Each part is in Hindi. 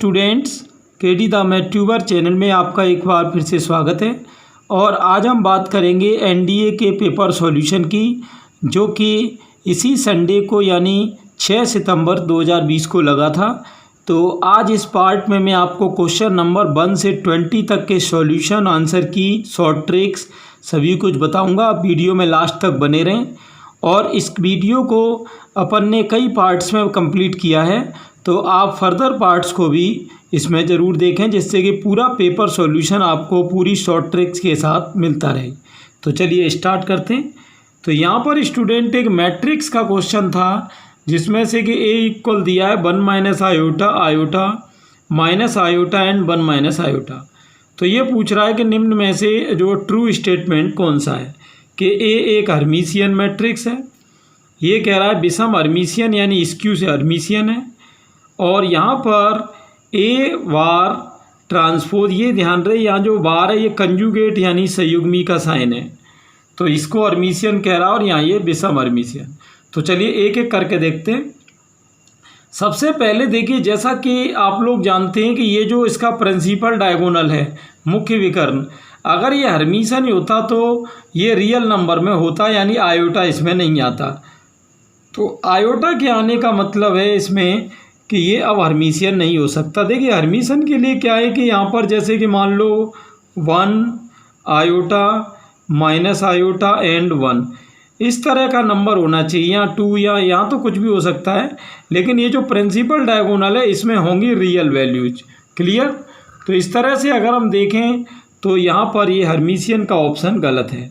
Students, KD the math tuber channel में आपका एक बार फिर से स्वागत है। और आज हम बात करेंगे एनडीए के पेपर सॉल्यूशन की, जो कि इसी संडे को यानी 6 सितंबर 2020 को लगा था। तो आज इस पार्ट में मैं आपको क्वेश्चन नंबर 1 से 20 तक के सॉल्यूशन, आंसर की, शॉर्ट ट्रिक्स सभी कुछ बताऊंगा। आप वीडियो में लास्ट तक बने रहें। और इस वीडियो को अपन ने कई पार्ट्स में कंप्लीट किया है, तो आप फर्दर पार्ट्स को भी इसमें ज़रूर देखें, जिससे कि पूरा पेपर सॉल्यूशन आपको पूरी शॉर्ट ट्रिक्स के साथ मिलता रहे। तो चलिए स्टार्ट करते हैं। तो यहाँ पर स्टूडेंट एक मैट्रिक्स का क्वेश्चन था, जिसमें से कि ए इक्वल दिया है 1 minus iota, iota minus iota and 1 minus iota. तो ये पूछ रहा है कि निम्न में से जो ट्रू स्टेटमेंट कौन सा है, कि ए एक हर्मीशियन मैट्रिक्स है। ये कह रहा है विषम हर्मीशियन यानी स्क्यू से हर्मीशियन है। और यहाँ पर ए वार ट्रांसपोज, ये ध्यान रहे यहाँ जो वार है ये कंजुगेट यानी संयुग्मी का साइन है, तो इसको हर्मीशियन कह रहा है, और यहाँ ये विषम हर्मीशियन। तो चलिए एक एक करके देखते हैं। सबसे पहले देखिए, जैसा कि आप लोग जानते हैं कि ये जो इसका प्रिंसिपल डायगोनल है, मुख्य विकर्ण, अगर ये हर्मीशियन ही होता तो ये रियल नंबर में होता, यानी आयोटा इसमें नहीं आता। तो आयोटा के आने का मतलब है इसमें कि ये अब हर्मीशियन नहीं हो सकता। देखिए हर्मीशियन के लिए क्या है कि यहाँ पर जैसे कि मान लो 1 आयोटा माइनस आयोटा एंड 1, इस तरह का नंबर होना चाहिए, या 2 या यहाँ तो कुछ भी हो सकता है, लेकिन ये जो प्रिंसिपल डायगोनल है इसमें होंगी रियल वैल्यूज। क्लियर? तो इस तरह से अगर हम देखें तो यहाँ पर ये हर्मीशियन का ऑप्शन गलत है।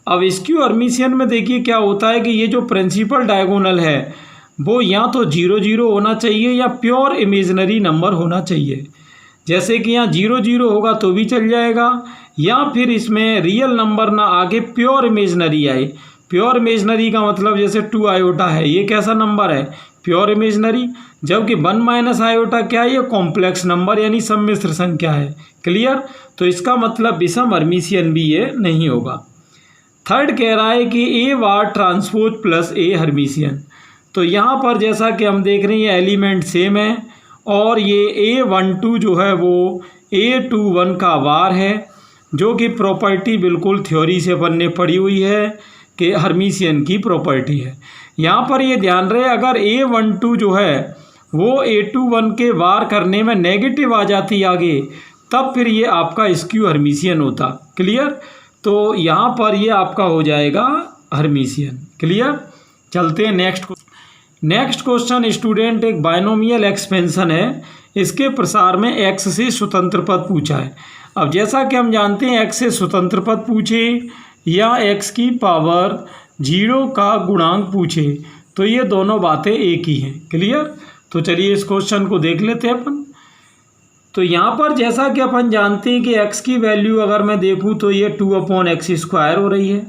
अब स्क्यू हर्मीशियन में देखिए क्या होता है कि ये जो प्रिंसिपल डायगोनल है वो या तो 0 0 होना चाहिए या प्योर इमेजिनरी नंबर होना चाहिए। जैसे कि यहाँ 0 0 होगा तो भी चल जाएगा, या फिर इसमें रियल नंबर ना आगे प्योर इमेजिनरी आए। प्योर इमेजिनरी का मतलब जैसे 2 आयोटा है, ये कैसा नंबर है? Pure imaginary. जबकि 1 माइनस आयोटा क्या है? ये कॉम्प्लेक्स नंबर यानी सम्मिश्र संख्या है। क्लियर? तो इसका मतलब विषम हर्मीशियन भी ये नहीं होगा। थर्ड कह रहा है कि ए वार ट्रांसपोज प्लस ए हर्मीशियन। तो यहाँ पर जैसा कि हम देख रहे हैं ये एलिमेंट सेम है, और ये A12 जो है वो A21 का वार है, जो कि प्रॉपर्टी बिल्कुल थ्योरी से अपन ने पढ़ी हुई है कि हर्मीशियन की प्रॉपर्टी है। यहाँ पर ये ध्यान रहे, अगर A12 जो है वो A21 के वार करने में नेगेटिव आ जाती आगे, तब फिर ये आपका स्क्यू हर्मीशियन होता। क्लियर? तो यहाँ पर ये आपका हो जाएगा हर्मीशियन। क्लियर? चलते हैं नेक्स्ट क्वेश्चन स्टूडेंट एक बायनोमियल एक्सपेंशन है, इसके प्रसार में x से स्वतंत्र पद पूछा है। अब जैसा कि हम जानते हैं x से स्वतंत्र पद पूछे या x की पावर 0 का गुणांक पूछे, तो ये दोनों बातें एक ही हैं। क्लियर? तो चलिए इस क्वेश्चन को देख लेते हैं अपन। तो यहाँ पर जैसा कि अपन जानते हैं कि x की वैल्यू अगर मैं देखूँ तो ये 2/x² हो रही है।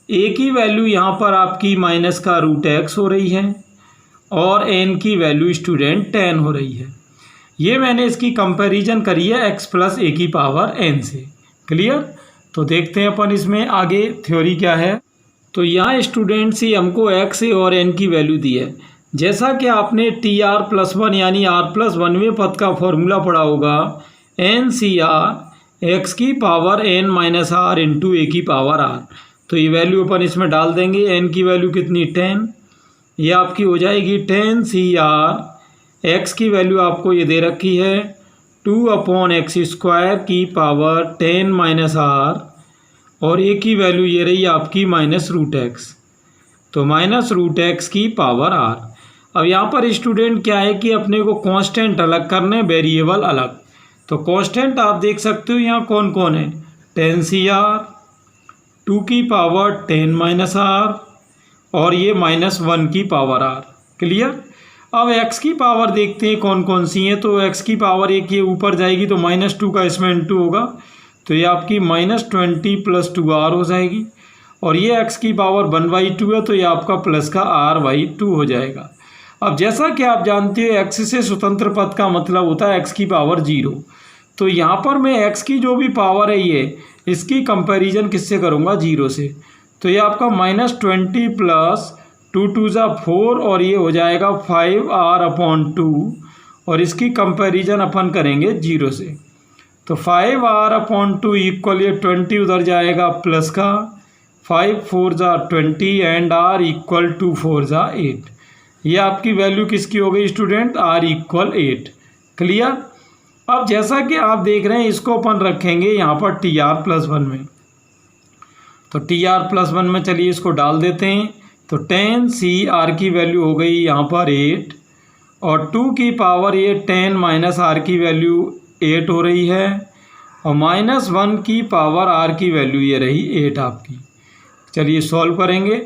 a की वैल्यू यहाँ पर आपकी माइनस का √x हो रही है, और n की वैल्यू स्टूडेंट 10 हो रही है। ये मैंने इसकी कंपैरिजन करी है x प्लस a की पावर n से। क्लियर? तो देखते हैं अपन इसमें आगे थ्योरी क्या है। तो यहाँ स्टूडेंट से हमको x और n की वैल्यू दी है। जैसा कि आपने TR+1 यानी R+1वें पद का फॉर्मूला पढ़ा होगा, NCR x की power n minus r into a की पावर r। तो ये वैल्यू अपन इसमें डाल देंगे। n की वैल्यू कितनी? 10। ये आपकी हो जाएगी 10CR। x की वैल्यू आपको ये दे रखी है 2/x² की पावर 10 माइनस r, और a की वैल्यू ये रही आपकी -√x, तो -√x की पावर r। अब यहाँ पर स्टूडेंट क्या है कि अपने को कांस्टेंट अलग करने, वेरिएबल अलग। तो कांस्टेंट आप देख सकते हो यहाँ कौन कौन है? 10CR, 2 की पावर 10 माइनस r, और ये -1 की पावर r। क्लियर? अब x की पावर देखते हैं कौन कौन सी हैं। तो x की पावर एक ये ऊपर जाएगी तो -2 का इसमें इंटू होगा, तो ये आपकी -20 + 2r हो जाएगी। और ये x की पावर 1/2 है, तो ये आपका प्लस का r/2 हो जाएगा। अब जैसा कि आप जानते हो x से स्वतंत्र पद का मतलब होता है x की पावर 0। तो यहाँ पर मैं x की जो भी पावर है ये, इसकी कंपैरिजन किससे करूँगा? 0 से। तो ये आपका -20 + 2 × 4, और ये हो जाएगा 5r/2, और इसकी कंपैरिजन अपन करेंगे 0 से। तो 5r/2 इक्वल ये 20 उधर जाएगा प्लस का, 5 4 जा 20 एंड r इक्वल टू 4 जा 8। ये आपकी वैल्यू किसकी हो गई स्टूडेंट? r equal 8। क्लियर। अब जैसा कि आप देख रहे हैं इसको अपन रखेंगे यहाँ पर tr+1 में। तो tr+1 में चलिए इसको डाल देते हैं। तो 10c r की वैल्यू हो गई यहाँ पर 8 और 2 की पावर ये 10 माइनस r की वैल्यू 8 हो रही है और -1 की पावर r की वैल्यू ये रही 8 आपकी। चलिए सॉल्व करेंगे।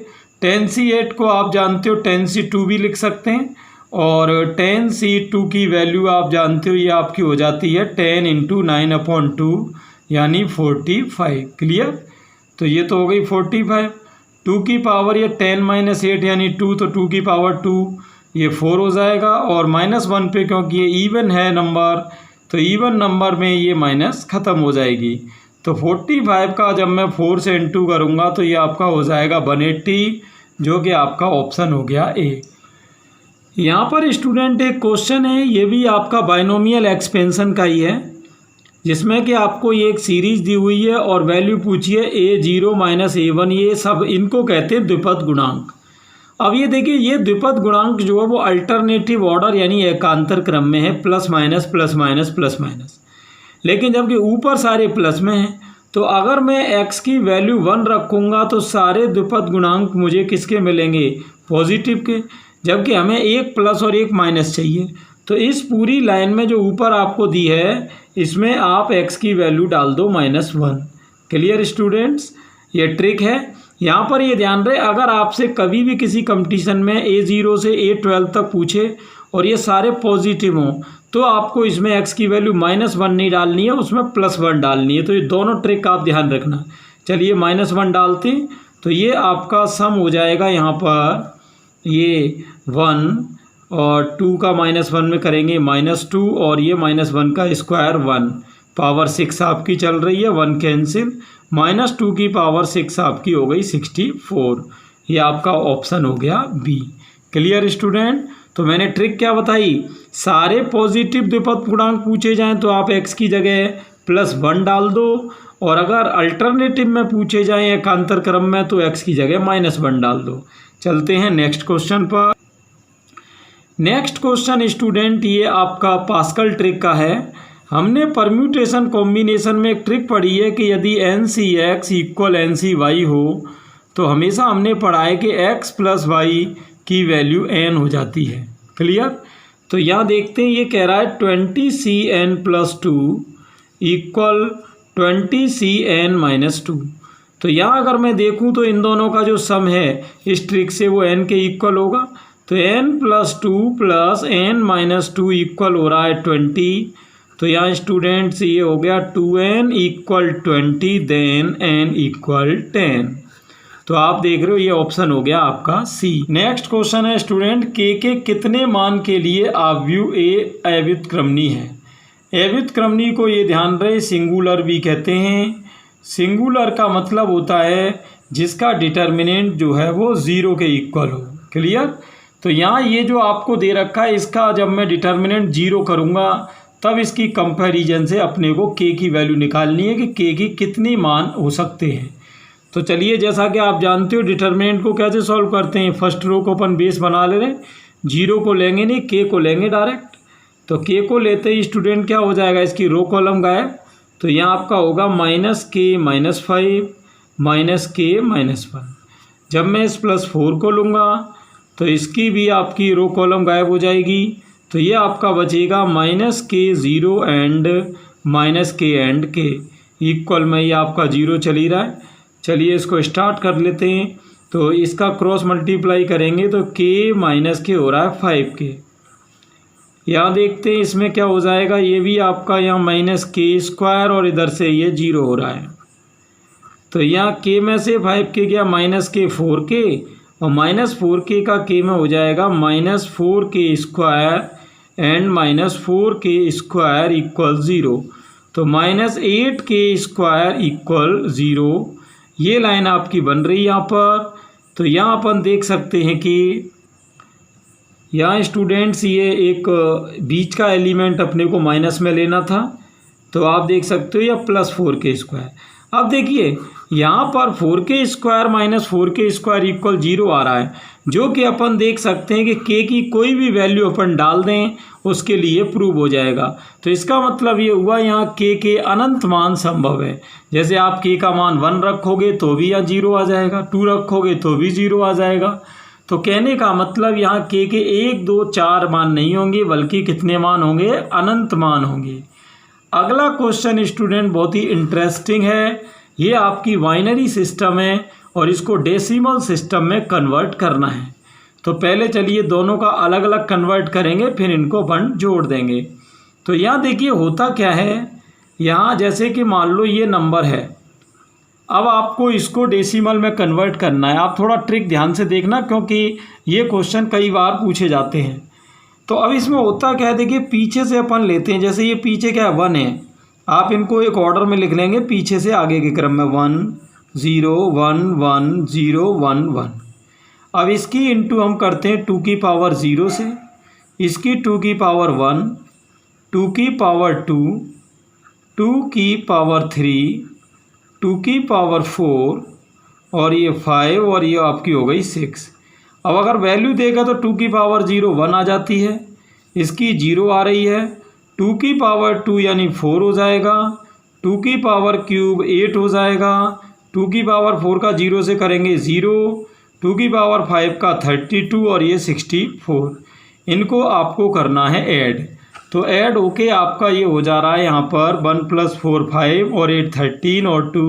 10c8 को आप जानते हो 10c2 भी लिख सकते हैं और 10c2 की वैल्यू आप जानते हो ये आपकी हो जाती है 10 × 9/2 यानी 45। क्लियर। तो ये तो हो गई 45। 2 की पावर ये 10 - 8 यानी 2, तो 2 की पावर 2 ये 4 हो जाएगा और -1 पे क्योंकि ये इवन है नंबर तो इवन नंबर में ये माइनस ख़त्म हो जाएगी। तो 45 का जब मैं 4 से इंटू करूँगा तो ये आपका हो जाएगा 180 जो कि आपका ऑप्शन हो गया ए। यहाँ पर स्टूडेंट एक क्वेश्चन है, ये भी आपका बाइनोमियल एक्सपेंशन का ही है, जिसमें कि आपको ये एक सीरीज दी हुई है और वैल्यू पूछिए a0 - a1, ये सब इनको कहते हैं द्विपद गुणांक। अब ये देखिए ये द्विपद गुणांक जो है वो अल्टरनेटिव ऑर्डर यानी एकांतर क्रम में है, plus minus plus minus plus minus. लेकिन जबकि ऊपर सारे प्लस में हैं तो अगर मैं x की वैल्यू 1 रखूँगा तो सारे द्विपद गुणांक मुझे किसके मिलेंगे? पॉजिटिव के। जबकि हमें एक प्लस और एक माइनस चाहिए। तो इस पूरी लाइन में जो ऊपर आपको दी है इसमें आप x की वैल्यू डाल दो -1। Clear students. ये ट्रिक है। यहाँ पर ये ध्यान रहे अगर आपसे कभी भी किसी कंपटीशन में A0 से A12 तक पूछे और ये सारे पॉजिटिव हों तो आपको इसमें x की वैल्यू -1 नहीं डालनी है, उसमें +1 डालनी है। तो ये दोनों ट्रिक आप ध्यान रखना। चलिए -1 डालते हैं तो ये आपका सम हो जाएगा यहाँ पर ये 1 और 2 का -1 में करेंगे -2 और ये -1 का स्क्वायर 1 पावर 6 आपकी चल रही है, 1 कैंसिल, -2 की पावर 6 आपकी हो गई 64। ये आपका ऑप्शन हो गया बी। Clear student. तो मैंने ट्रिक क्या बताई? सारे पॉजिटिव द्विपद गुणांक पूछे जाएं तो आप x की जगह +1 डाल दो और अगर अल्टरनेटिव में पूछे जाएं एकांतर क्रम में तो x की जगह -1 डाल दो। चलते हैं नेक्स्ट क्वेश्चन पर। नेक्स्ट क्वेश्चन स्टूडेंट ये आपका पास्कल ट्रिक का है। हमने परम्यूटेशन कॉम्बिनेशन में एक ट्रिक पढ़ी है कि यदि NCX = NCY हो तो हमेशा हमने पढ़ा है कि x + y की वैल्यू n हो जाती है। क्लियर। तो यहाँ देखते हैं ये कह रहा है 20Cn + 2 = 20Cn - 2। तो यहाँ अगर मैं देखूँ तो इन दोनों का जो सम है इस ट्रिक से वो n के इक्वल होगा। तो n + 2 + n - 2 इक्वल हो रहा है 20। तो यहाँ स्टूडेंट्स ये हो गया 2n = 20 देन n = 10। तो आप देख रहे हो ये ऑप्शन हो गया आपका सी। नेक्स्ट क्वेश्चन है स्टूडेंट के कितने मान के लिए आव्यूह ए अव्युत्क्रमणीय है? अव्युत्क्रमणीय को ये ध्यान रहे सिंगुलर भी कहते हैं। सिंगुलर का मतलब होता है जिसका डिटर्मिनेंट जो है वो 0 के इक्वल हो। क्लियर। तो यहाँ ये जो आपको दे रखा है इसका जब मैं डिटर्मिनेंट 0 करूँगा तब इसकी कंपैरिजन से अपने को के की वैल्यू निकालनी है कि के की कितनी मान हो सकते हैं। तो चलिए जैसा कि आप जानते हो डिटर्मिनेंट को कैसे सॉल्व करते हैं। फर्स्ट रो को अपन बेस बना ले रहे हैं, 0 को लेंगे नहीं, के को लेंगे डायरेक्ट। तो के को लेते ही स्टूडेंट क्या हो जाएगा, इसकी रो कॉलम गायब। तो यहाँ आपका होगा -k - 5 -k - 1। जब मैं इस +4 को लूँगा तो इसकी भी आपकी रो कॉलम गायब हो जाएगी। तो ये आपका बचेगा -k0 and -k and k equal में ये आपका 0 चल ही रहा है। चलिए इसको स्टार्ट कर लेते हैं। तो इसका क्रॉस मल्टीप्लाई करेंगे तो k - k हो रहा है 5k। यहाँ देखते हैं इसमें क्या हो जाएगा, ये भी आपका यहाँ -k² और इधर से ये 0 हो रहा है। तो यहाँ k में से 5k गया -k 4k और -4k का k में हो जाएगा -4k² एंड -4k² = 0। तो -8k² = 0 ये लाइन आपकी बन रही है यहाँ पर। तो यहाँ अपन देख सकते हैं कि यहाँ स्टूडेंट्स ये एक बीच का एलिमेंट अपने को माइनस में लेना था, तो आप देख सकते हो या +4k²। अब देखिए यहाँ पर 4k² माइनस 4k² इक्वल 0 आ रहा है, जो कि अपन देख सकते हैं कि k की कोई भी वैल्यू अपन डाल दें उसके लिए प्रूव हो जाएगा। तो इसका मतलब ये हुआ यहाँ k के अनंत मान संभव है। जैसे आप k का मान 1 रखोगे तो भी यहाँ 0 आ जाएगा, 2 रखोगे तो भी 0 आ जाएगा। तो कहने का मतलब यहाँ k के 1, 2, 4 मान नहीं होंगे, बल्कि कितने मान होंगे? अनंत मान होंगे। अगला क्वेश्चन स्टूडेंट बहुत ही इंटरेस्टिंग है। ये आपकी बाइनरी सिस्टम है और इसको डेसिमल सिस्टम में कन्वर्ट करना है। तो पहले चलिए दोनों का अलग अलग कन्वर्ट करेंगे, फिर इनको 1 जोड़ देंगे। तो यहाँ देखिए होता क्या है, यहाँ जैसे कि मान लो ये नंबर है, अब आपको इसको डेसिमल में कन्वर्ट करना है। आप थोड़ा ट्रिक ध्यान से देखना, क्योंकि ये क्वेश्चन कई बार पूछे जाते हैं। तो अब इसमें होता क्या है, देखिए पीछे से अपन लेते हैं। जैसे ये पीछे क्या है? 1 है। आप इनको एक ऑर्डर में लिख लेंगे पीछे से आगे के क्रम में, 1 0 1 1 0 1 1। अब इसकी इंटू हम करते हैं 2 की पावर 0 से, इसकी 2 की पावर 1, 2 की पावर 2, 2 की पावर 3, 2 की पावर 4 और ये 5 और ये आपकी हो गई 6। अब अगर वैल्यू देगा तो 2 की पावर 0 1 आ जाती है, इसकी 0 आ रही है, 2 की पावर 2 यानी 4 हो जाएगा, 2 की पावर क्यूब 8 हो जाएगा, 2 की पावर 4 का 0 से करेंगे 0, 2 की पावर 5 का 32 और ये 64। इनको आपको करना है ऐड। तो ऐड होके आपका ये हो जा रहा है यहाँ पर 1 + 4 5 और 8 13 और 2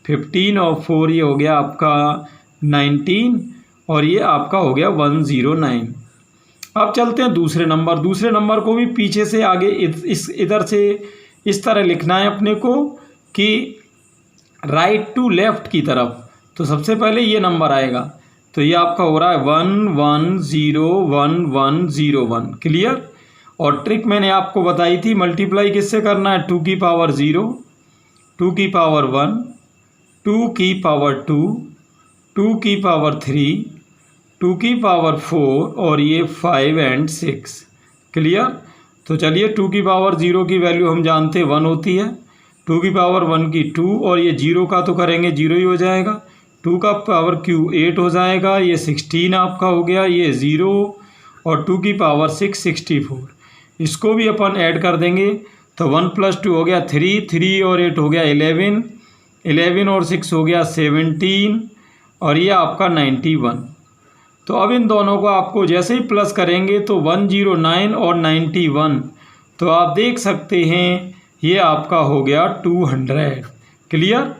15 और 4 ये हो गया आपका 19 और ये आपका हो गया 109। अब चलते हैं दूसरे नंबर। दूसरे नंबर को भी पीछे से आगे इधर से इस तरह लिखना है अपने को कि राइट टू लेफ़्ट की तरफ। तो सबसे पहले ये नंबर आएगा, तो ये आपका हो रहा है 1 1 0 1 1 0 1। क्लियर? और ट्रिक मैंने आपको बताई थी, मल्टीप्लाई किससे करना है? 2 की पावर 0, 2 की पावर 1, 2 की पावर 2, 2 की पावर 3, 2 की पावर 4 और ये 5 और 6। क्लियर? तो चलिए 2 की पावर 0 की वैल्यू हम जानते हैं 1 होती है, 2 की पावर 1 की 2 और ये 0 का तो करेंगे 0 ही हो जाएगा, 2 का पावर क्यू 8 हो जाएगा, ये 16 आपका हो गया, ये 0 और 2 की पावर 6 64। इसको भी अपन ऐड कर देंगे तो 1 + 2 हो गया 3, 3 और 8 हो गया 11, 11 और 6 हो गया 17 और ये आपका 91। तो अब इन दोनों को आपको जैसे ही प्लस करेंगे तो 109 और 91, तो आप देख सकते हैं ये आपका हो गया 200। क्लियर?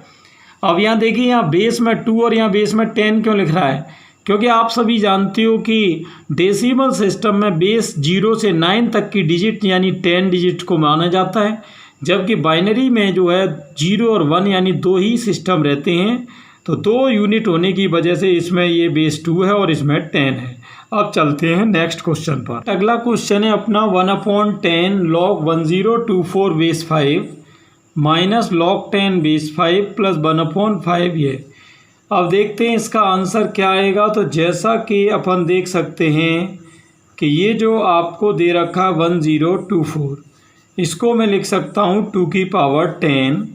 अब यहाँ देखिए, यहाँ बेस में 2 और यहाँ बेस में 10 क्यों लिख रहा है? क्योंकि आप सभी जानते हो कि डेसिमल सिस्टम में बेस 0 से 9 तक की डिजिट यानी 10 डिजिट को माना जाता है, जबकि बाइनरी में जो है 0 और 1 यानी 2 ही सिस्टम रहते हैं। तो 2 यूनिट होने की वजह से इसमें ये बेस 2 है और इसमें 10 है। अब चलते हैं नेक्स्ट क्वेश्चन पर। अगला क्वेश्चन है अपना 1/10 log 1024 base 5 minus log 10 base 5 plus 1/5 ये। अब देखते हैं इसका आंसर क्या आएगा। तो जैसा कि अपन देख सकते हैं कि ये जो आपको दे रखा 1024, इसको मैं लिख सकता हूँ 2 की पावर 10।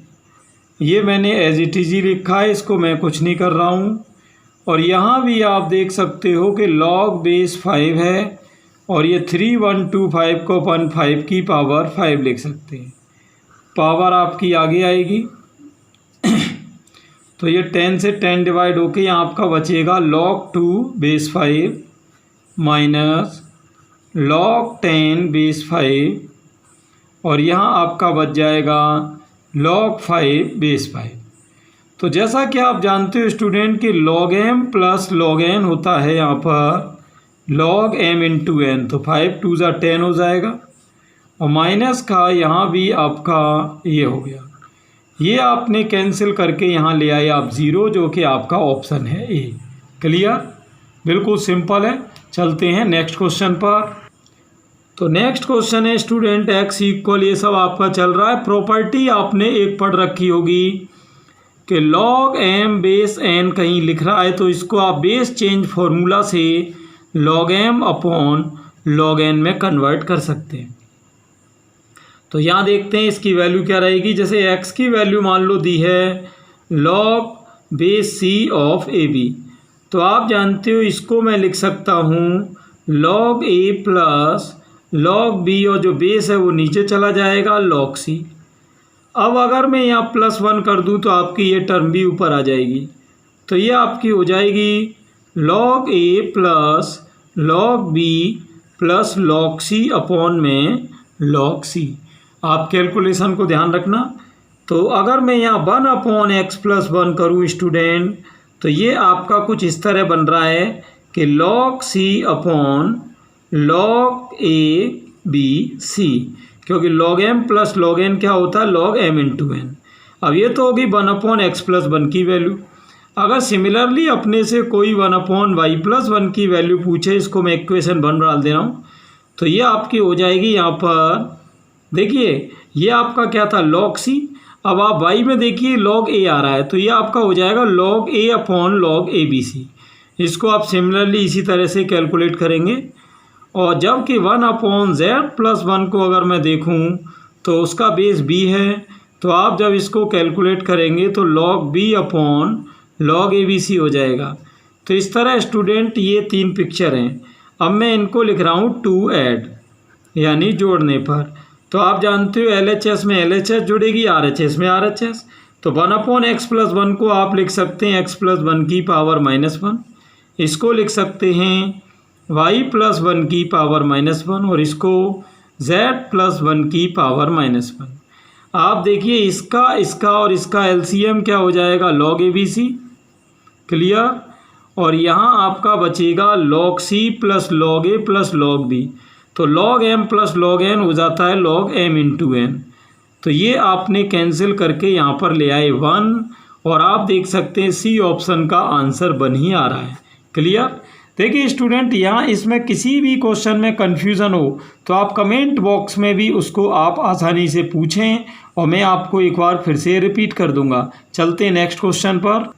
ये मैंने एज इट इज़ ही लिखा है, इसको मैं कुछ नहीं कर रहा हूँ। और यहाँ भी आप देख सकते हो कि log बेस 5 है और ये 3125 को अपन 5 की पावर 5 लिख सकते हैं। पावर आपकी आगे आएगी तो ये 10 से 10 डिवाइड होके यहाँ आपका बचेगा log 2 base 5 minus log 10 base 5 और यहाँ आपका बच जाएगा log 5 बेस 5। तो जैसा कि आप जानते हो स्टूडेंट कि log m plus log n होता है यहाँ पर log m इंटू n, तो 5 2 ज़ा 10 हो जाएगा और माइनस का यहाँ भी आपका ये हो गया, ये आपने कैंसिल करके यहाँ ले आए आप 0, जो कि आपका ऑप्शन है ए। क्लियर? बिल्कुल सिंपल है। चलते हैं नेक्स्ट क्वेश्चन पर। तो नेक्स्ट क्वेश्चन है स्टूडेंट x इक्वल, ये सब आपका चल रहा है। प्रॉपर्टी आपने एक पढ़ रखी होगी कि log m बेस n कहीं लिख रहा है, तो इसको आप बेस चेंज फार्मूला से log m upon log n में कन्वर्ट कर सकते हैं। तो यहाँ देखते हैं इसकी वैल्यू क्या रहेगी। जैसे x की वैल्यू मान लो दी है log base c of A B, तो आप जानते हो इसको मैं लिख सकता हूँ log a plus log b, और जो बेस है वो नीचे चला जाएगा log c। अब अगर मैं यहाँ +1 कर दूँ तो आपकी ये टर्म भी ऊपर आ जाएगी, तो ये आपकी हो जाएगी log a plus log b plus log c upon में log c। आप कैलकुलेशन को ध्यान रखना। तो अगर मैं यहाँ 1 अपॉन एक्स प्लस 1 करूँ स्टूडेंट, तो ये आपका कुछ इस तरह बन रहा है कि log c upon log a b c, क्योंकि log m plus log n क्या होता है log m इंटू n। अब ये तो होगी 1 अपॉन एक्स प्लस 1 की वैल्यू। अगर सिमिलरली अपने से कोई 1 अपॉन वाई प्लस 1 की वैल्यू पूछे, इसको मैं इक्वेशन 1 डाल दे रहा हूँ, तो ये आपकी हो जाएगी यहाँ पर देखिए ये आपका क्या था log c। अब आप y में देखिए log a आ रहा है, तो ये आपका हो जाएगा log a upon log a b c। इसको आप सिमिलरली इसी तरह से कैलकुलेट करेंगे। और जबकि 1 अपॉन z प्लस 1 को अगर मैं देखूं तो उसका बेस b है, तो आप जब इसको कैलकुलेट करेंगे तो log b upon log a b c हो जाएगा। तो इस तरह स्टूडेंट ये 3 पिक्चर हैं। अब मैं इनको लिख रहा हूँ टू ऐड, यानी जोड़ने पर। तो आप जानते हो LHS में LHS जुड़ेगी, RHS में RHS। तो 1 अपॉन एक्स प्लस 1 को आप लिख सकते हैं x प्लस 1 की पावर -1, इसको लिख सकते हैं y प्लस 1 की पावर -1, और इसको z प्लस 1 की पावर -1। आप देखिए इसका और इसका LCM क्या हो जाएगा log a b c, clear. और यहाँ आपका बचेगा log c plus log a plus log b, तो log m plus log n हो जाता है log m इंटू n। तो ये आपने कैंसिल करके यहाँ पर ले आए 1, और आप देख सकते हैं सी ऑप्शन का आंसर बन ही आ रहा है, क्लियर। देखिए स्टूडेंट यहाँ इसमें किसी भी क्वेश्चन में कन्फ्यूज़न हो तो आप कमेंट बॉक्स में भी उसको आप आसानी से पूछें, और मैं आपको एक बार फिर से रिपीट कर दूंगा। चलते हैं नेक्स्ट क्वेश्चन पर।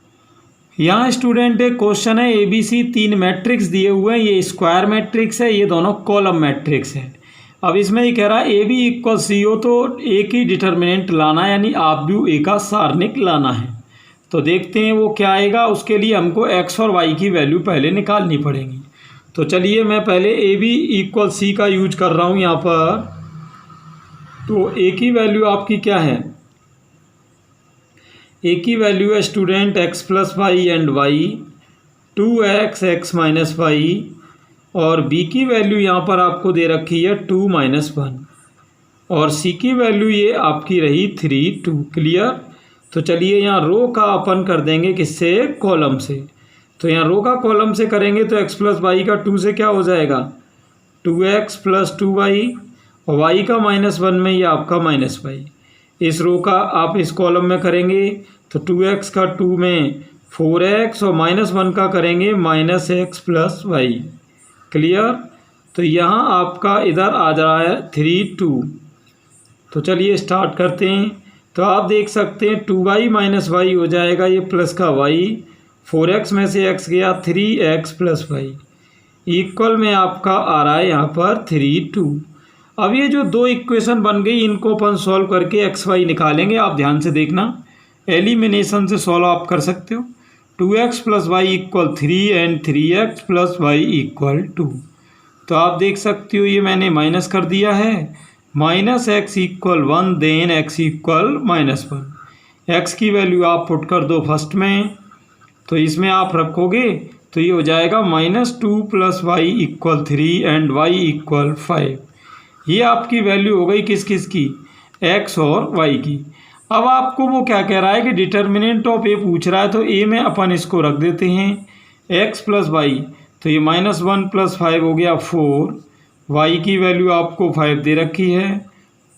यहाँ स्टूडेंट एक क्वेश्चन है ABC 3 मैट्रिक्स दिए हुए हैं, ये स्क्वायर मैट्रिक्स है, ये दोनों कॉलम मैट्रिक्स है। अब इसमें ये कह रहा है AB इक्वल C हो तो A की डिटर्मिनेंट लाना है, यानी आप भी A का सारणिक लाना है। तो देखते हैं वो क्या आएगा। उसके लिए हमको x और y की वैल्यू पहले निकालनी पड़ेगी। तो चलिए मैं पहले AB इक्वल C का यूज कर रहा हूँ यहाँ पर। तो A की वैल्यू आपकी क्या है, A की वैल्यू है student x plus Y and y 2x x minus Y, और B की वैल्यू यहाँ पर आपको दे रखी है 2 - 1, और C की वैल्यू ये आपकी रही 3 2, क्लियर। तो चलिए यहाँ रो का अपन कर देंगे किससे, कॉलम से। तो यहाँ रो का कॉलम से करेंगे तो x प्लस वाई का 2 से क्या हो जाएगा 2x प्लस 2y, और y का -1 में ये आपका -y। इस रो का आप इस कॉलम में करेंगे तो 2x का 2 में 4x, और -1 का करेंगे -x प्लस y, क्लियर। तो यहाँ आपका इधर आ जा रहा है 3 2। तो चलिए स्टार्ट करते हैं। तो आप देख सकते हैं 2y माइनस वाई हो जाएगा ये प्लस का y, 4x में से x गया 3x प्लस y, इक्वल में आपका आ रहा है यहाँ पर 3 2। अब ये जो दो इक्वेशन बन गई इनको अपन सॉल्व करके x y निकालेंगे। आप ध्यान से देखना, एलिमिनेशन से सॉल्व आप कर सकते हो। 2x plus Y equal 3 and 3x plus Y equal 2। तो आप देख सकते हो ये मैंने माइनस कर दिया है, -x equal 1 then x equal -1। x की वैल्यू आप पुट कर दो फर्स्ट में, तो इसमें आप रखोगे तो ये हो जाएगा -2 plus Y equal 3 and y equal 5। ये आपकी वैल्यू हो गई किस किस की, x और y की। अब आपको वो क्या कह रहा है कि डिटर्मिनेंट ऑफ a पूछ रहा है, तो a में अपन इसको रख देते हैं x प्लस वाई, तो ये -1 प्लस 5 हो गया 4, y की वैल्यू आपको 5 दे रखी है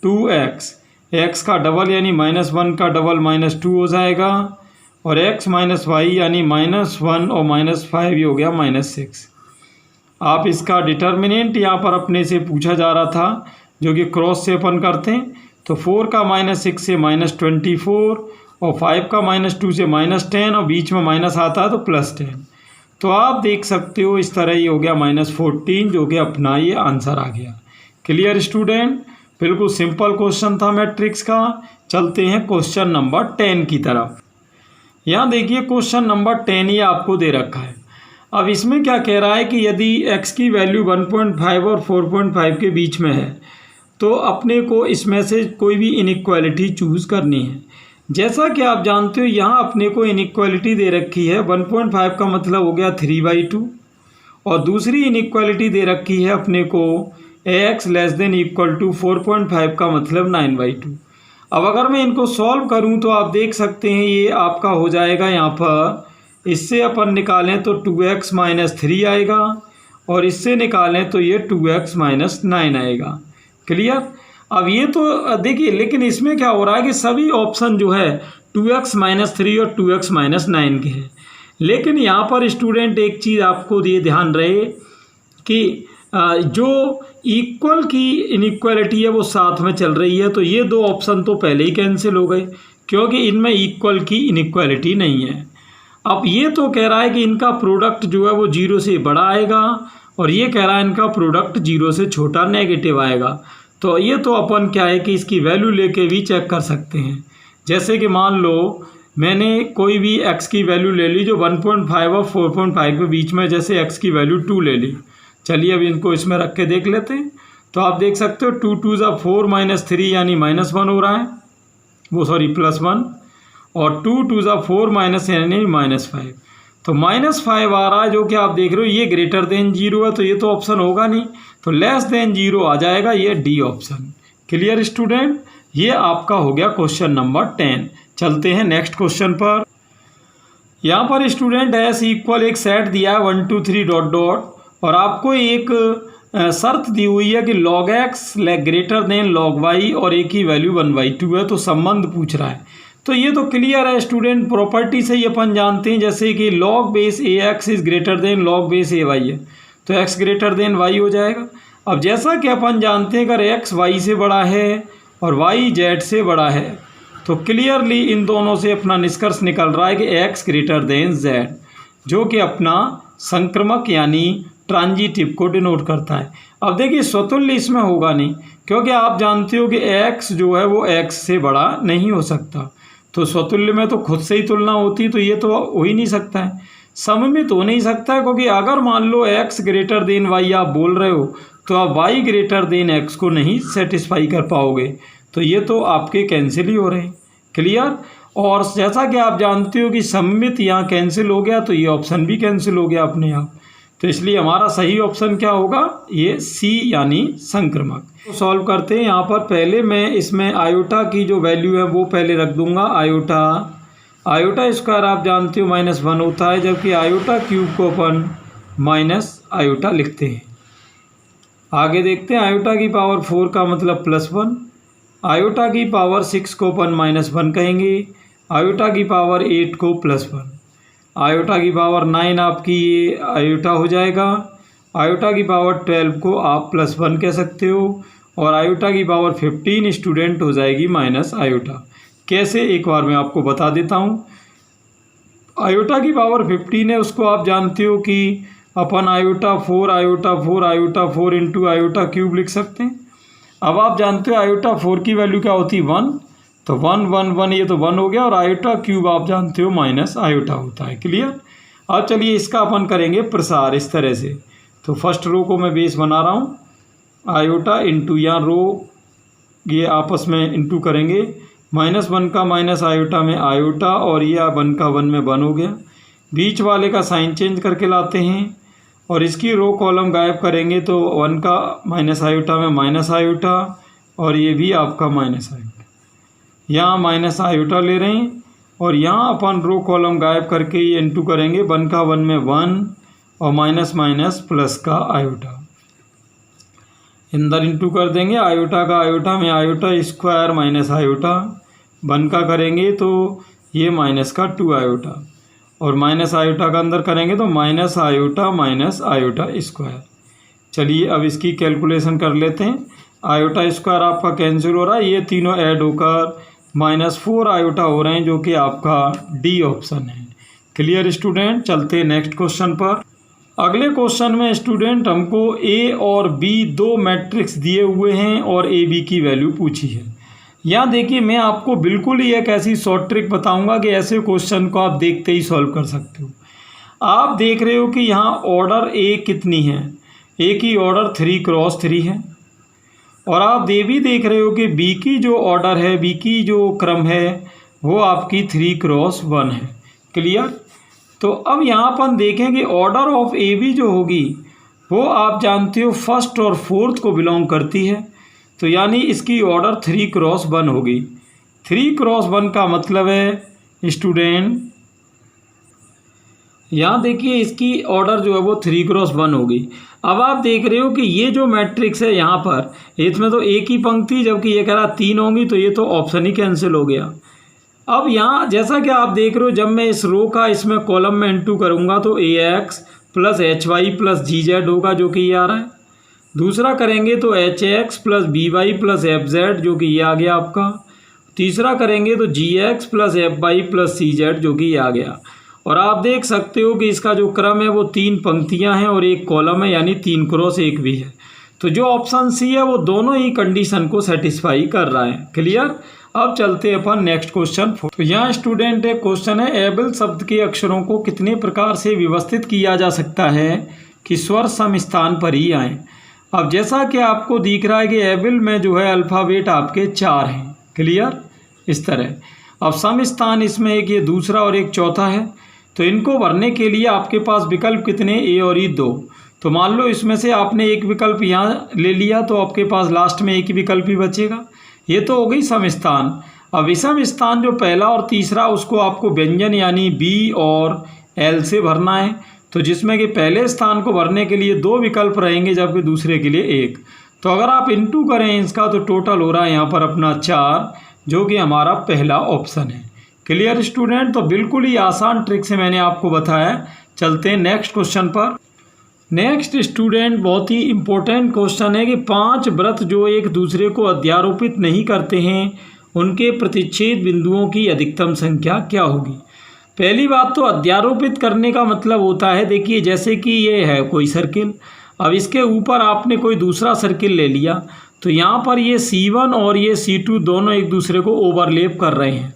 2x, x का डबल यानी -1 का डबल -2 हो जाएगा, और x माइनस वाई यानी -1 और -5 ये हो गया -6। आप इसका डिटर्मिनेंट यहाँ पर अपने से पूछा जा रहा था, जो कि क्रॉस से अपन करते हैं। तो 4 का -6 से -24, और 5 का -2 से -10, और बीच में माइनस आता है तो +10। तो आप देख सकते हो इस तरह ये हो गया -14, जो कि अपना ये आंसर आ गया। क्लियर स्टूडेंट, बिल्कुल सिंपल क्वेश्चन था मैट्रिक्स का। चलते हैं क्वेश्चन नंबर 10 की तरफ। यहाँ देखिए क्वेश्चन नंबर 10 ये आपको दे रखा है। अब इसमें क्या कह रहा है कि यदि x की वैल्यू 1.5 और 4.5 के बीच में है तो अपने को इसमें से कोई भी इनइक्वालिटी चूज़ करनी है। जैसा कि आप जानते हो यहाँ अपने को इनइक्वालिटी दे रखी है 1.5 का मतलब हो गया 3/2 और दूसरी इनइक्वालिटी दे रखी है अपने को ax < 4.5 का मतलब 9/2। अब अगर मैं इनको सॉल्व करूं तो आप देख सकते हैं ये आपका हो जाएगा यहाँ पर, इससे अपन निकालें तो 2x - 3 आएगा और इससे निकालें तो ये 2x - 9 आएगा। क्लियर। अब ये तो देखिए, लेकिन इसमें क्या हो रहा है कि सभी ऑप्शन जो है 2x - 3 और 2x - 9 के हैं। लेकिन यहाँ पर स्टूडेंट एक चीज़ आपको ये ध्यान रहे कि जो इक्वल की इनइक्वालिटी है वो साथ में चल रही है, तो ये दो ऑप्शन तो पहले ही कैंसिल हो गए क्योंकि इनमें इक्वल की इनइक्वालिटी नहीं है। अब ये तो कह रहा है कि इनका प्रोडक्ट जो है वो 0 से बड़ा आएगा और ये कह रहा है इनका प्रोडक्ट 0 से छोटा नेगेटिव आएगा। तो ये तो अपन क्या है कि इसकी वैल्यू लेके भी चेक कर सकते हैं। जैसे कि मान लो मैंने कोई भी x की वैल्यू ले ली जो 1.5 और 4.5 के बीच में, जैसे x की वैल्यू 2 ले ली। चलिए अब इनको इसमें रख के देख लेते हैं। तो आप देख सकते हो 2 2 4 -3 यानी -1 हो रहा है, वो सॉरी +1, और 2 2 4 - यानी -5, तो -5 आ रहा है, जो कि आप देख रहे हो ये ग्रेटर देन 0 है, तो ये तो ऑप्शन होगा नहीं, तो लेस देन 0 आ जाएगा, ये डी ऑप्शन। क्लियर स्टूडेंट, ये आपका हो गया क्वेश्चन नंबर 10। चलते हैं नेक्स्ट क्वेश्चन पर। यहाँ पर स्टूडेंट एस इक्वल एक सेट दिया है 1 2 3 ... और आपको एक शर्त दी हुई है कि log x greater than log y और a की वैल्यू 1/2 है, तो संबंध पूछ रहा है। तो ये तो क्लियर है स्टूडेंट, प्रॉपर्टी से ही अपन जानते हैं, जैसे कि log base ax is greater than log base ay है, तो x ग्रेटर देन y हो जाएगा। अब जैसा कि अपन जानते हैं अगर x y से बड़ा है और y z से बड़ा है, तो क्लियरली इन दोनों से अपना निष्कर्ष निकल रहा है कि x ग्रेटर देन z, जो कि अपना संक्रमक यानी ट्रांजिटिव को डिनोट करता है। अब देखिए स्वतुल्य इसमें होगा नहीं, क्योंकि आप जानते हो कि x जो है वो x से बड़ा नहीं हो सकता, तो स्वतुल्य में तो खुद से ही तुलना होती, तो ये तो हो ही नहीं सकता है। सममित हो नहीं सकता है, क्योंकि अगर मान लो x ग्रेटर देन y आप बोल रहे हो तो आप y ग्रेटर देन x को नहीं सेटिस्फाई कर पाओगे, तो ये तो आपके कैंसिल ही हो रहे हैं। क्लियर। और जैसा कि आप जानते हो कि सममित यहाँ कैंसिल हो गया, तो ये ऑप्शन भी कैंसिल हो गया अपने आप, तो इसलिए हमारा सही ऑप्शन क्या होगा, ये सी यानी संक्रमक। तो सॉल्व करते हैं। यहाँ पर पहले मैं इसमें आयोटा की जो वैल्यू है वो पहले रख दूंगा। आयोटा स्क्वायर आप जानते हो -1 होता है, जबकि आयोटा क्यूब को अपन माइनस आयोटा लिखते हैं। आगे देखते हैं, आयोटा की पावर 4 का मतलब +1, आयोटा की पावर 6 को अपन -1 कहेंगे, आयोटा की पावर 8 को +1, आयोटा की पावर 9 आपकी ये आयोटा हो जाएगा, आयोटा की पावर 12 को आप +1 कह सकते हो, और आयोटा की पावर 15 स्टूडेंट हो जाएगी माइनस आयोटा। कैसे, एक बार मैं आपको बता देता हूँ। आयोटा की पावर 15 है, उसको आप जानते हो कि अपन आयोटा 4 इंटू आयोटा क्यूब लिख सकते हैं। अब आप जानते हो आयोटा 4 की वैल्यू क्या होती है 1, तो 1 1 1 ये तो 1 हो गया, और आयोटा क्यूब आप जानते हो माइनस आयोटा होता है। क्लियर। अब चलिए इसका अपन करेंगे प्रसार इस तरह से। तो फर्स्ट रो को मैं बेस बना रहा हूँ, आयोटा इंटू यहाँ रो ये आपस में इंटू करेंगे, -1 का माइनस आयोटा में आयोटा, और ये 1 का 1 में 1 हो गया। बीच वाले का साइन चेंज करके लाते हैं और इसकी रो कॉलम गायब करेंगे, तो 1 का माइनस आयोटा में माइनस आयोटा, और ये भी आपका माइनस आयोटा। यहाँ माइनस आयोटा ले रहे हैं और यहाँ अपन रो कॉलम गायब करके ये इंटू करेंगे, 1 का 1 में 1 और माइनस माइनस प्लस का आयोटा अंदर इंटू कर देंगे। आयोटा का आयोटा में आयोटा स्क्वायर माइनस आयोटा, 1 का करेंगे तो ये माइनस का 2 आयोटा, और माइनस आयोटा का अंदर करेंगे तो माइनस आयोटा स्क्वायर। चलिए अब इसकी कैलकुलेशन कर लेते हैं। आयोटा स्क्वायर आपका कैंसिल हो रहा है, ये तीनों ऐड होकर -4 आयोटा हो रहे हैं, जो कि आपका डी ऑप्शन है। क्लियर स्टूडेंट, चलते नेक्स्ट क्वेश्चन पर। अगले क्वेश्चन में स्टूडेंट हमको ए और बी दो मैट्रिक्स दिए हुए हैं और ए बी की वैल्यू पूछी है। यहाँ देखिए मैं आपको बिल्कुल ही एक ऐसी शॉर्ट ट्रिक बताऊंगा कि ऐसे क्वेश्चन को आप देखते ही सॉल्व कर सकते हो। आप देख रहे हो कि यहाँ ऑर्डर ए कितनी है, ए की ऑर्डर 3×3 है, और आप ये भी देख रहे हो कि बी की जो ऑर्डर है, बी की जो क्रम है वो आपकी 3×1 है। क्लियर। तो अब यहाँ पर देखें कि ऑर्डर ऑफ ए बी जो होगी वो आप जानते हो फर्स्ट और फोर्थ को बिलोंग करती है, तो यानी इसकी ऑर्डर 3×1 होगी। 3×1 का मतलब है स्टूडेंट, यहाँ देखिए इसकी ऑर्डर जो है वो 3×1 होगी। अब आप देख रहे हो कि ये जो मैट्रिक्स है यहाँ पर, इसमें तो एक ही पंक्ति, जबकि ये कह रहा 3 होंगी, तो ये तो ऑप्शन ही कैंसिल हो गया। अब यहाँ जैसा कि आप देख रहे हो, जब मैं इस रो का इसमें कॉलम में इंटू करूँगा तो AX + HY + GZ होगा, जो कि ये आ रहा है। दूसरा करेंगे तो HX + BY + FZ, जो कि ये आ गया आपका। तीसरा करेंगे तो GX + FY + CZ, जो कि ये आ गया। और आप देख सकते हो कि इसका जो क्रम है वो 3 पंक्तियां हैं और एक कॉलम है, यानी 3×1 भी है। तो जो ऑप्शन सी है वो दोनों ही कंडीशन को सेटिस्फाई कर रहा है। क्लियर। अब चलते हैं अपन नेक्स्ट क्वेश्चन। तो यहाँ स्टूडेंट एक क्वेश्चन है, एबल शब्द के अक्षरों को कितने प्रकार से व्यवस्थित किया जा सकता है कि स्वर सम स्थान पर ही आए। अब जैसा कि आपको दिख रहा है कि एबल में जो है अल्फ़ाबेट आपके 4 हैं। क्लियर। इस तरह अब सम स्थान इसमें एक, ये दूसरा और एक चौथा है। तो इनको भरने के लिए आपके पास विकल्प कितने, ए और ई 2। तो मान लो इसमें से आपने एक विकल्प यहाँ ले लिया, तो आपके पास लास्ट में एक ही विकल्प ही बचेगा। ये तो हो गई सम स्थान। अब विषम स्थान जो पहला और तीसरा, उसको आपको व्यंजन यानी बी और एल से भरना है। तो जिसमें कि पहले स्थान को भरने के लिए 2 विकल्प रहेंगे, जबकि दूसरे के लिए 1। तो अगर आप इंटू करें इसका तो टोटल हो रहा है यहाँ पर अपना 4, जो कि हमारा पहला ऑप्शन है। Clear student. तो बिल्कुल ही आसान ट्रिक से मैंने आपको बताया। चलते हैं नेक्स्ट क्वेश्चन पर। नेक्स्ट स्टूडेंट बहुत ही इम्पोर्टेंट क्वेश्चन है कि 5 व्रत जो एक दूसरे को अध्यारोपित नहीं करते हैं, उनके प्रतिच्छेद बिंदुओं की अधिकतम संख्या क्या होगी। पहली बात तो अध्यारोपित करने का मतलब होता है, देखिए जैसे कि ये है कोई सर्किल, अब इसके ऊपर आपने कोई दूसरा सर्किल ले लिया, तो यहाँ पर ये C1 और ये C2 दोनों एक दूसरे को ओवरलैप कर रहे हैं।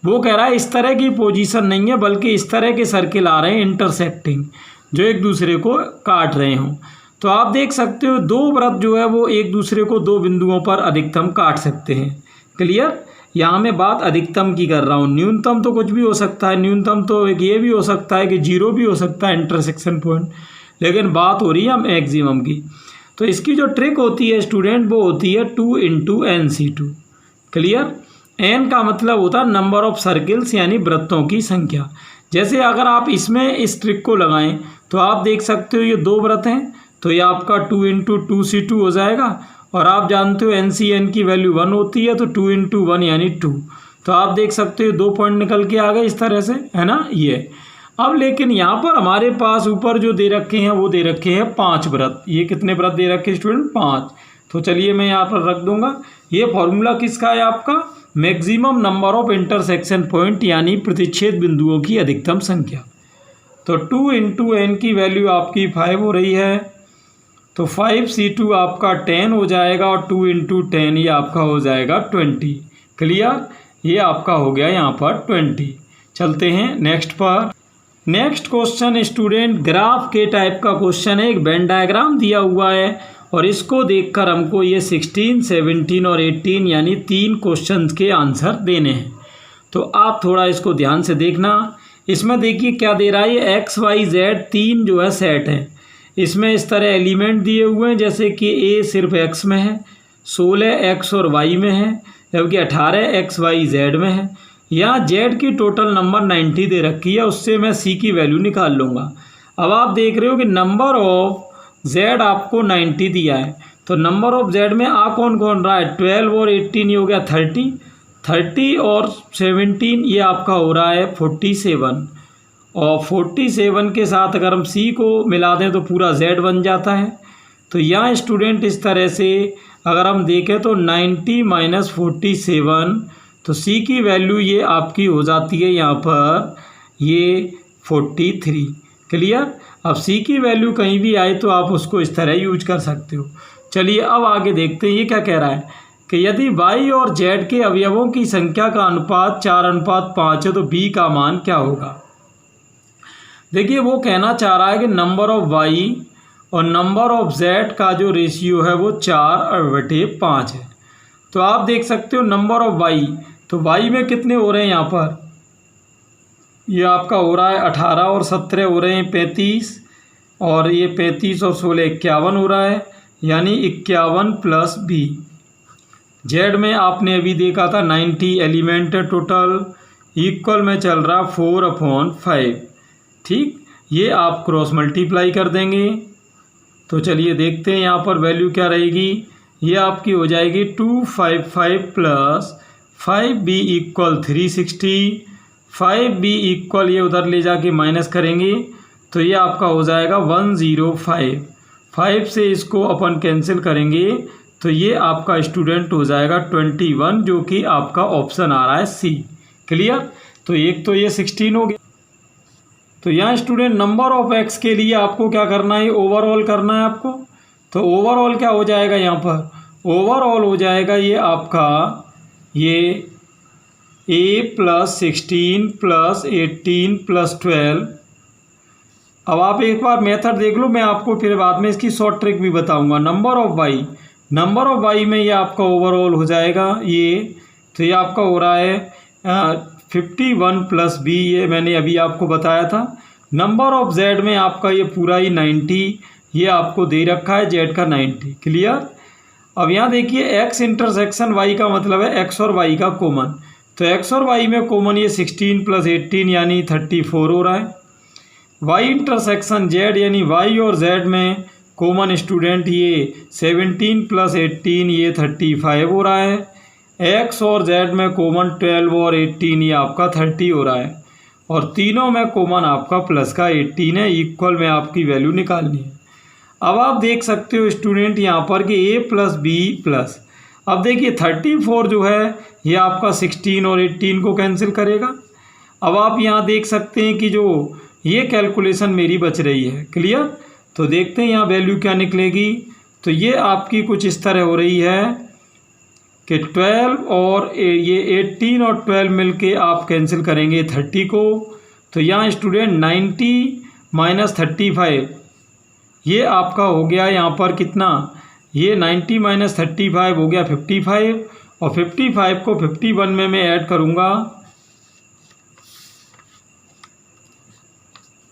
वो कह रहा है इस तरह की पोजीशन नहीं है, बल्कि इस तरह के सर्किल आ रहे हैं इंटरसेक्टिंग, जो एक दूसरे को काट रहे हों। तो आप देख सकते हो 2 व्रत जो है वो एक दूसरे को 2 बिंदुओं पर अधिकतम काट सकते हैं। क्लियर। यहाँ मैं बात अधिकतम की कर रहा हूँ, न्यूनतम तो कुछ भी हो सकता है। न्यूनतम तो एक ये भी हो सकता है कि 0 भी हो सकता है इंटरसेक्शन पॉइंट, लेकिन बात हो रही है मैक्सिमम की। तो इसकी जो ट्रिक होती है स्टूडेंट, वो होती है 2 × NC2। क्लियर। n का मतलब होता है नंबर ऑफ सर्किल्स, यानी वृत्तों की संख्या। जैसे अगर आप इसमें इस ट्रिक को लगाएं तो आप देख सकते हो ये 2 व्रत हैं, तो ये आपका 2 × 2C2 हो जाएगा। और आप जानते हो NCN की वैल्यू 1 होती है, तो 2 × 1 यानी 2। तो आप देख सकते हो 2 पॉइंट निकल के आ गए इस तरह से, है ना ये। अब लेकिन यहाँ पर हमारे पास ऊपर जो दे रखे हैं वो दे रखे हैं 5 व्रत। ये कितने व्रत दे रखे हैं स्टूडेंट, 5। तो चलिए मैं यहाँ पर रख दूंगा। ये फॉर्मूला किसका है आपका, maximum number of intersection point, यानी प्रतिच्छेद बिंदुओं की अधिकतम संख्या। तो 2 × n की वैल्यू आपकी 5 हो रही है, तो 5C2 आपका 10 हो जाएगा, और 2 × 10 ये आपका हो जाएगा 20। क्लियर। ये आपका हो गया यहाँ पर 20। चलते हैं नेक्स्ट पर। नेक्स्ट क्वेश्चन स्टूडेंट ग्राफ के टाइप का क्वेश्चन है। एक वेन डायग्राम दिया हुआ है और इसको देखकर हमको ये 16, 17 और 18 यानी 3 क्वेश्चंस के आंसर देने हैं। तो आप थोड़ा इसको ध्यान से देखना। इसमें देखिए क्या दे रहा है, ये x, y, z 3 जो है सेट है। इसमें इस तरह एलिमेंट दिए हुए हैं, जैसे कि a सिर्फ x में है, 16 x और y में है, जबकि 18 x, y, z में है। यहाँ z की टोटल नंबर 90 दे रखी है, उससे मैं c की वैल्यू निकाल लूँगा। अब आप देख रहे हो कि नंबर ऑफ z आपको 90 दिया है, तो नंबर ऑफ z में आ कौन कौन रहा है, 12 और 18 ये हो गया 30, 30 और 17 ये आपका हो रहा है 47, और 47 के साथ अगर हम c को मिला दें तो पूरा z बन जाता है। तो यहाँ स्टूडेंट इस तरह से अगर हम देखें तो 90 - 47, तो c की वैल्यू ये आपकी हो जाती है यहाँ पर ये 43। क्लियर। अब सी की वैल्यू कहीं भी आए तो आप उसको इस तरह यूज कर सकते हो। चलिए अब आगे देखते हैं ये क्या कह रहा है कि यदि y और z के अवयवों की संख्या का अनुपात 4:5 है तो b का मान क्या होगा। देखिए वो कहना चाह रहा है कि नंबर ऑफ y और नंबर ऑफ z का जो रेशियो है वो 4/5 है। तो आप देख सकते हो नंबर ऑफ y, तो y में कितने हो रहे हैं यहाँ पर, ये आपका हो रहा है 18 और 17 हो रहे हैं 35, और ये 35 और 16 51 हो रहा है, यानी 51 प्लस b। जेड में आपने अभी देखा था 90 एलिमेंट है टोटल, इक्वल में चल रहा 4/5। ठीक, ये आप क्रॉस मल्टीप्लाई कर देंगे तो चलिए देखते हैं यहाँ पर वैल्यू क्या रहेगी। ये आपकी हो जाएगी 255 plus 5b equal 360, 5b equal ये उधर ले जाके माइनस करेंगे तो ये आपका हो जाएगा 105। 5 से इसको अपन कैंसिल करेंगे तो ये आपका स्टूडेंट हो जाएगा 21, जो कि आपका ऑप्शन आ रहा है सी। क्लियर। तो एक तो ये 16 हो गया। तो यहाँ स्टूडेंट नंबर ऑफ एक्स के लिए आपको क्या करना है, ओवरऑल करना है आपको। तो ओवरऑल क्या हो जाएगा यहाँ पर, ओवरऑल हो जाएगा ये आपका ये a + 16 + 18 + 12। अब आप एक बार मेथड देख लो, मैं आपको फिर बाद में इसकी शॉर्ट ट्रिक भी बताऊंगा। नंबर ऑफ वाई में ये आपका ओवरऑल हो जाएगा ये, तो ये आपका हो रहा है 51 प्लस b, ये मैंने अभी आपको बताया था। नंबर ऑफ z में आपका ये पूरा ही 90, ये आपको दे रखा है z का 90। क्लियर। अब यहाँ देखिए x इंटरसेक्शन y का मतलब है x और y का कॉमन, तो x और y में कॉमन ये 16 + 18 यानी 34 हो रहा है। y इंटरसेक्शन z यानी y और z में कॉमन स्टूडेंट ये 17 + 18 ये 35 हो रहा है। x और z में कॉमन 12 और 18 ये आपका 30 हो रहा है, और तीनों में कॉमन आपका प्लस का 18 है। इक्वल में आपकी वैल्यू निकालनी है। अब आप देख सकते हो स्टूडेंट यहाँ पर कि a + b+, अब देखिए 34 जो है ये आपका 16 और 18 को कैंसिल करेगा। अब आप यहाँ देख सकते हैं कि जो ये कैलकुलेशन मेरी बच रही है। क्लियर। तो देखते हैं यहाँ वैल्यू क्या निकलेगी। तो ये आपकी कुछ इस तरह हो रही है कि 12 और ये 18 और 12 मिलके आप कैंसिल करेंगे 30 को, तो यहाँ स्टूडेंट 90 - 35 ये आपका हो गया यहाँ पर कितना, ये 90 - 35 हो गया 55, और 55 को 51 में मैं ऐड करूँगा,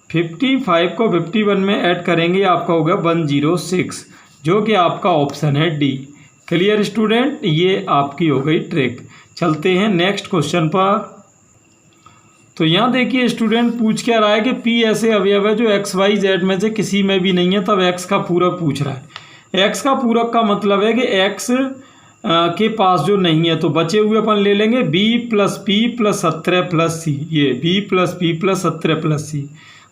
55 को 51 में ऐड करेंगे आपका हो गया 106, जो कि आपका ऑप्शन है डी। क्लियर स्टूडेंट, ये आपकी हो गई ट्रिक। चलते हैं नेक्स्ट क्वेश्चन पर। तो यहाँ देखिए स्टूडेंट पूछ क्या रहा है कि p ऐसे अवयव है जो x y z में से किसी में भी नहीं है, तब x का पूरक पूछ रहा है। x का पूरक का मतलब है कि x के पास जो नहीं है, तो बचे हुए अपन ले लेंगे b + p + 17 + c, ये b + p + 17 + c।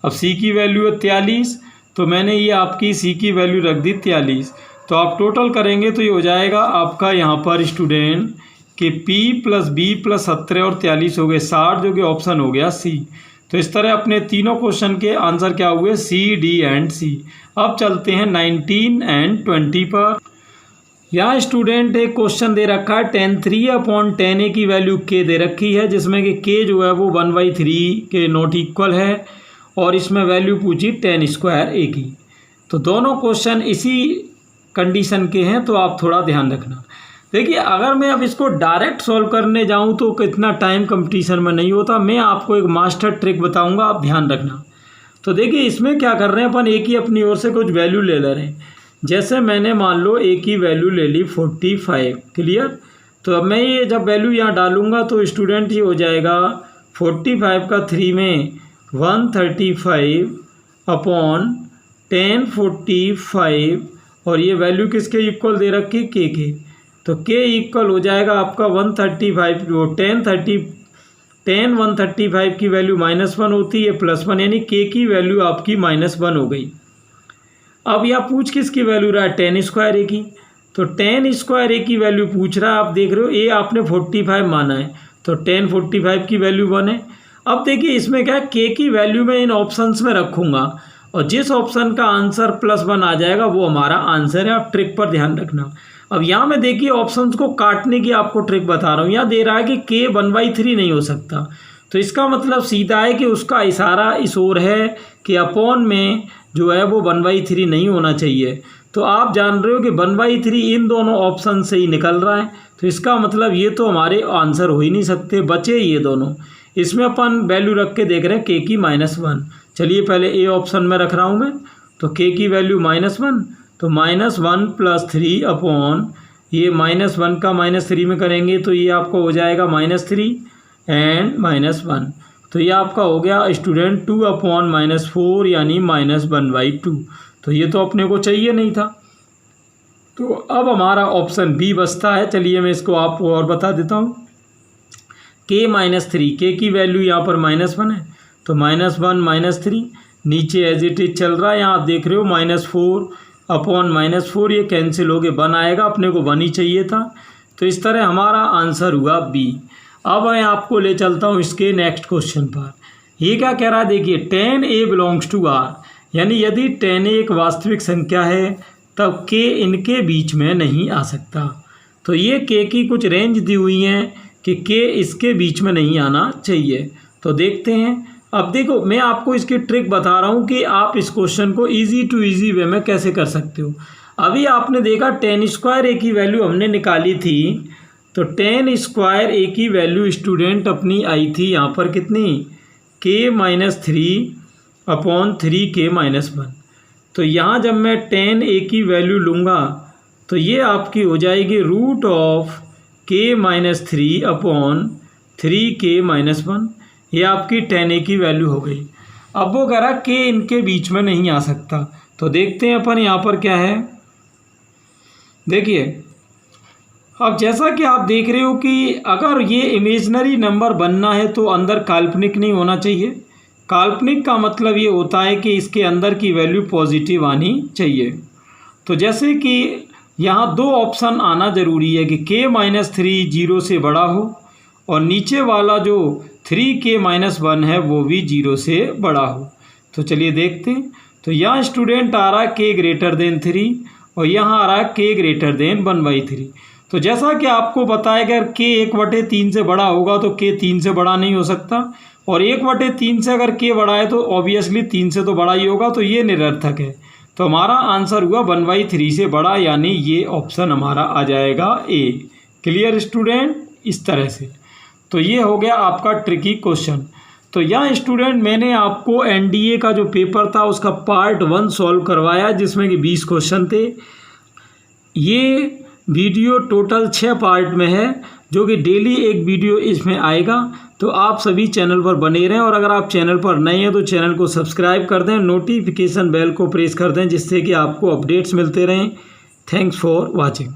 अब c की वैल्यू है 43, तो मैंने ये आपकी c की वैल्यू रख दी 43। तो आप टोटल करेंगे तो ये हो जाएगा आपका यहाँ पर स्टूडेंट कि p + b + 17 और 43 हो गए 60, जो कि ऑप्शन हो गया सी। तो इस तरह अपने तीनों क्वेश्चन के आंसर क्या हुए, सी, डी एंड सी। अब चलते हैं 19 एंड 20 पर। यहाँ स्टूडेंट एक क्वेश्चन दे रखा है, tan 3/10a की वैल्यू k दे रखी है, जिसमें कि k जो है वो 1/3 के नॉट इक्वल है, और इसमें वैल्यू पूछी tan² a की। तो दोनों क्वेश्चन इसी कंडीशन के हैं, तो आप थोड़ा ध्यान रखना। देखिए अगर मैं अब इसको डायरेक्ट सॉल्व करने जाऊं तो कितना टाइम कंपटीशन में नहीं होता। मैं आपको एक मास्टर ट्रिक बताऊंगा, आप ध्यान रखना। तो देखिए इसमें क्या कर रहे हैं अपन, एक ही अपनी ओर से कुछ वैल्यू ले ले रहे हैं। जैसे मैंने मान लो एक ही वैल्यू ले ली 45। क्लियर। तो अब मैं ये जब वैल्यू यहाँ डालूंगा तो स्टूडेंट ये हो जाएगा 45 का 3 में 135/10 45, और ये वैल्यू किसके इक्वल दे रखी, के के। तो के इक्वल हो जाएगा आपका 135, वो 10 135 की वैल्यू -1 होती है +1, यानी के की वैल्यू आपकी -1 हो गई। अब यहाँ पूछ किसकी वैल्यू रहा है, tan² a की। तो tan² a की वैल्यू पूछ रहा है, आप देख रहे हो ए आपने 45 माना है, तो tan 45 की वैल्यू 1 है। अब देखिए इसमें क्या है, के की वैल्यू मैं इन ऑप्शंस में रखूँगा और जिस ऑप्शन का आंसर +1 आ जाएगा वो हमारा आंसर है। आप ट्रिक पर ध्यान रखना। अब यहाँ में देखिए ऑप्शंस को काटने की आपको ट्रिक बता रहा हूँ। यहाँ दे रहा है कि k 1/3 नहीं हो सकता, तो इसका मतलब सीधा है कि उसका इशारा इस ओर है कि अपॉन में जो है वो 1/3 नहीं होना चाहिए। तो आप जान रहे हो कि 1/3 इन दोनों ऑप्शन से ही निकल रहा है, तो इसका मतलब ये तो हमारे आंसर हो ही नहीं सकते, बचे ये दोनों। इसमें अपन वैल्यू रख के देख रहे हैं k की -1। चलिए पहले ए ऑप्शन में रख रहा हूँ मैं, तो k की वैल्यू -1, तो -1 + 3 अपॉन ये -1 का -3 में करेंगे तो ये आपको हो जाएगा -3 एंड -1, तो ये आपका हो गया स्टूडेंट 2 अपॉन -4 यानी -1/2। तो ये तो अपने को चाहिए नहीं था। तो अब हमारा ऑप्शन बी बचता है। चलिए मैं इसको आपको और बता देता हूँ। k -3, k की वैल्यू यहाँ पर -1 है, तो -1 -3 नीचे एज इट इज चल रहा है। यहाँ आप देख रहे हो -4 अपॉन -4 ये कैंसिल हो गए 1 आएगा, अपने को 1 ही चाहिए था। तो इस तरह हमारा आंसर हुआ बी। अब मैं आपको ले चलता हूँ इसके नेक्स्ट क्वेश्चन पर। ये क्या कह रहा है, देखिए 10a बिलोंग्स टू r, यानी यदि 10a एक वास्तविक संख्या है तब k इनके बीच में नहीं आ सकता। तो ये k की कुछ रेंज दी हुई हैं कि k इसके बीच में नहीं आना चाहिए। तो देखते हैं। अब देखो मैं आपको इसकी ट्रिक बता रहा हूँ कि आप इस क्वेश्चन को इजी टू इजी वे में कैसे कर सकते हो। अभी आपने देखा 10² a की वैल्यू हमने निकाली थी, तो 10² a की वैल्यू स्टूडेंट अपनी आई थी यहाँ पर कितनी, k -3 अपॉन 3k -1। तो यहाँ जब मैं 10a की वैल्यू लूँगा तो ये आपकी हो जाएगी √k -3 अपॉन 3k -1। ये आपकी 10a की वैल्यू हो गई। अब वो कह रहा k इनके बीच में नहीं आ सकता, तो देखते हैं अपन यहाँ पर क्या है। देखिए अब जैसा कि आप देख रहे हो कि अगर ये इमेजनरी नंबर बनना है तो अंदर काल्पनिक नहीं होना चाहिए। काल्पनिक का मतलब ये होता है कि इसके अंदर की वैल्यू पॉजिटिव आनी चाहिए। तो जैसे कि यहाँ दो ऑप्शन आना ज़रूरी है कि k -3 0 से बड़ा हो और नीचे वाला जो 3k -1 है वो भी 0 से बड़ा हो। तो चलिए देखते हैं। तो यहाँ स्टूडेंट आ रहा है k 3 और यहाँ आ रहा है k > 1/3। तो जैसा कि आपको पता है कि अगर k 1/3 से बड़ा होगा तो k 3 से बड़ा नहीं हो सकता, और 1/3 से अगर k बड़ा है तो ऑब्वियसली 3 से तो बड़ा ही होगा, तो ये निरर्थक है। तो हमारा आंसर हुआ 1/3 से बड़ा, यानी ये ऑप्शन हमारा आ जाएगा ए। क्लियर स्टूडेंट, इस तरह से। तो ये हो गया आपका ट्रिकी क्वेश्चन। तो यहाँ स्टूडेंट मैंने आपको एनडीए का जो पेपर था उसका पार्ट 1 सॉल्व करवाया जिसमें कि 20 क्वेश्चन थे। ये वीडियो टोटल 6 पार्ट में है, जो कि डेली एक वीडियो इसमें आएगा। तो आप सभी चैनल पर बने रहें, और अगर आप चैनल पर नए हैं तो चैनल को सब्सक्राइब कर दें, नोटिफिकेशन बेल को प्रेस कर दें, जिससे कि आपको अपडेट्स मिलते रहें। Thanks for watching.